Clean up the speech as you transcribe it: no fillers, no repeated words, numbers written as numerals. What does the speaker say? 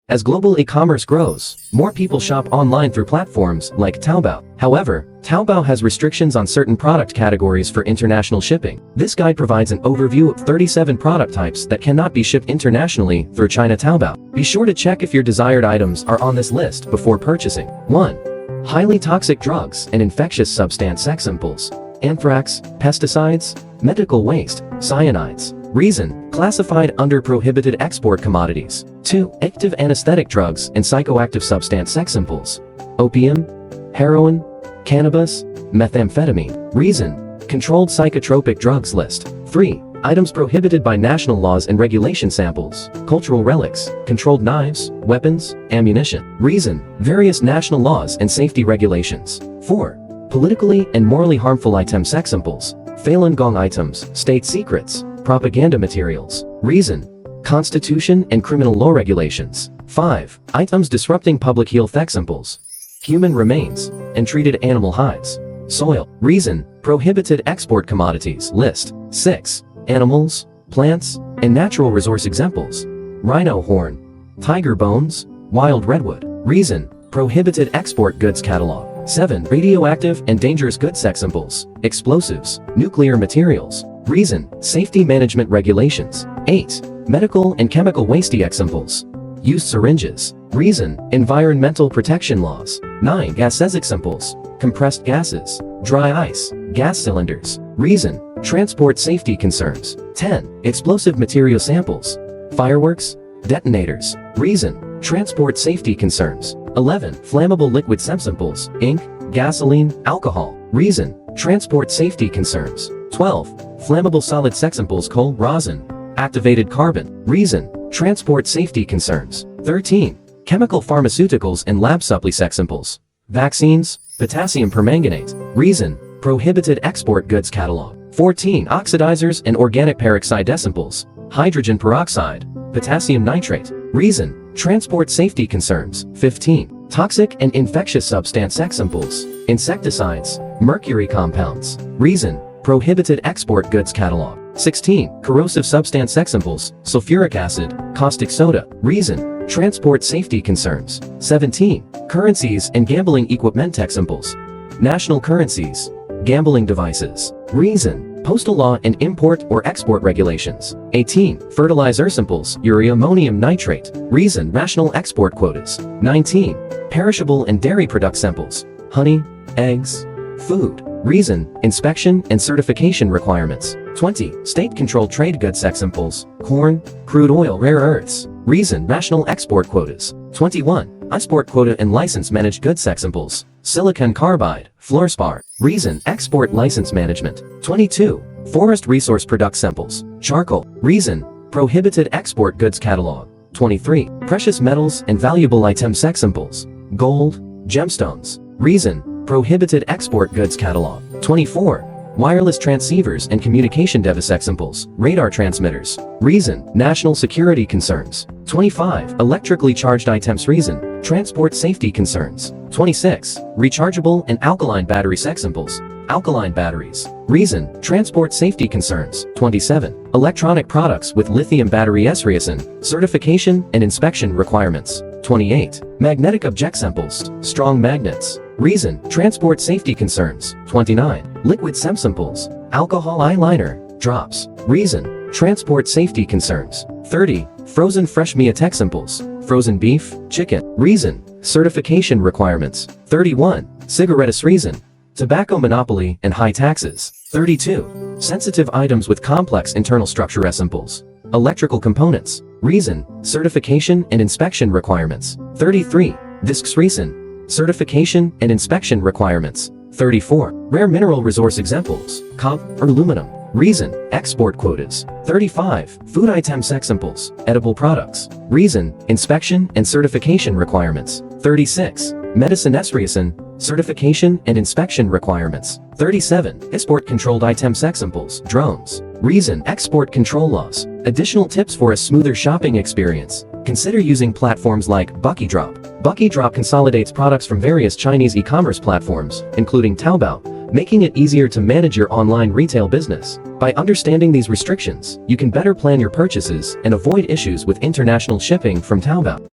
As global e-commerce grows, more people shop online through platforms like Taobao. However, Taobao has restrictions on certain product categories for international shipping. This guide provides an overview of 37 product types that cannot be shipped internationally through China Taobao. Be sure to check if your desired items are on this list before purchasing. 1. Highly toxic drugs and infectious substance samples. Anthrax, pesticides, medical waste, cyanides. Reason: classified under prohibited export commodities. 2. Active anesthetic drugs and psychoactive substance samples. Opium, heroin, cannabis, methamphetamine. Reason: controlled psychotropic drugs list. 3. Items prohibited by national laws and regulation samples. Cultural relics, controlled knives, weapons, ammunition. Reason: various national laws and safety regulations. 4. Politically and morally harmful item samples. Falun Gong items, state secrets, propaganda materials. Reason: constitution and criminal law regulations. 5. Items disrupting public health samples. Human remains and treated animal hides. Soil. Reason: prohibited export commodities list. 6. Animals, plants, and natural resource examples. Rhino horn, tiger bones, wild redwood. Reason: prohibited export goods catalog. 7. Radioactive and dangerous goods samples, explosives, nuclear materials. Reason: safety management regulations. 8. Medical and chemical waste samples. Used syringes. Reason: environmental protection laws. 9. Gas samples, compressed gases, dry ice, gas cylinders. Reason: transport safety concerns. 10. Explosive material samples, fireworks, detonators. Reason: transport safety concerns. 11. Flammable liquid samples, ink, gasoline, alcohol. Reason: transport safety concerns. 12. Flammable solid samples, coal, rosin, activated carbon. Reason: transport safety concerns. 13. Chemical pharmaceuticals and lab supply samples, vaccines, potassium permanganate. Reason: prohibited export goods catalog. 14. Oxidizers and organic peroxide samples, hydrogen peroxide, potassium nitrate. Reason: transport safety concerns. 15. Toxic and infectious substance samples, insecticides, mercury compounds. Reason: prohibited export goods catalog. 16. Corrosive substance samples, sulfuric acid, caustic soda. Reason: transport safety concerns. 17. Currencies and gambling equipment samples, national currencies, gambling devices. Reason: postal law and import or export regulations. 18. Fertilizer samples, urea ammonium nitrate. Reason: national export quotas. 19. Perishable and dairy product samples, honey, eggs, food. Reason: inspection and certification requirements. 20. State-controlled trade goods samples, corn, crude oil, rare earths. Reason: national export quotas. 21. Export quota and license managed goods samples, silicon carbide, fluorspar. Reason: export license management. 22. Forest resource product samples, charcoal. Reason: prohibited export goods catalog. 23. Precious metals and valuable item samples, gold, gemstones. Reason: prohibited export goods catalog. 24. Wireless transceivers and communication device samples, radar transmitters. Reason: national security concerns. 25. Electrically charged items. Reason: transport safety concerns. 26. Rechargeable and alkaline battery samples, alkaline batteries. Reason: transport safety concerns. 27. Electronic products with lithium battery reason: certification and inspection requirements. 28. Magnetic object samples, strong magnets. Reason: transport safety concerns. 29. Liquid samples, alcohol eyeliner, drops. Reason: transport safety concerns. 30. Frozen fresh meat samples, frozen beef, chicken. Reason: certification requirements. 31. Cigarettes. Reason: tobacco monopoly and high taxes. 32. Sensitive items with complex internal structure samples, electrical components. Reason: certification and inspection requirements. 33. Discs. Reason: certification and inspection requirements. 34. Rare mineral resource examples, copper or aluminum. Reason: export quotas. 35. Food item samples, edible products. Reason: inspection and certification requirements. 36. Medicine reason: certification and inspection requirements. 37. Export controlled item samples, drones. Reason: export control laws. Additional tips for a smoother shopping experience: consider using platforms like BuckyDrop. BuckyDrop consolidates products from various Chinese e-commerce platforms, including Taobao, making it easier to manage your online retail business. By understanding these restrictions, you can better plan your purchases and avoid issues with international shipping from Taobao.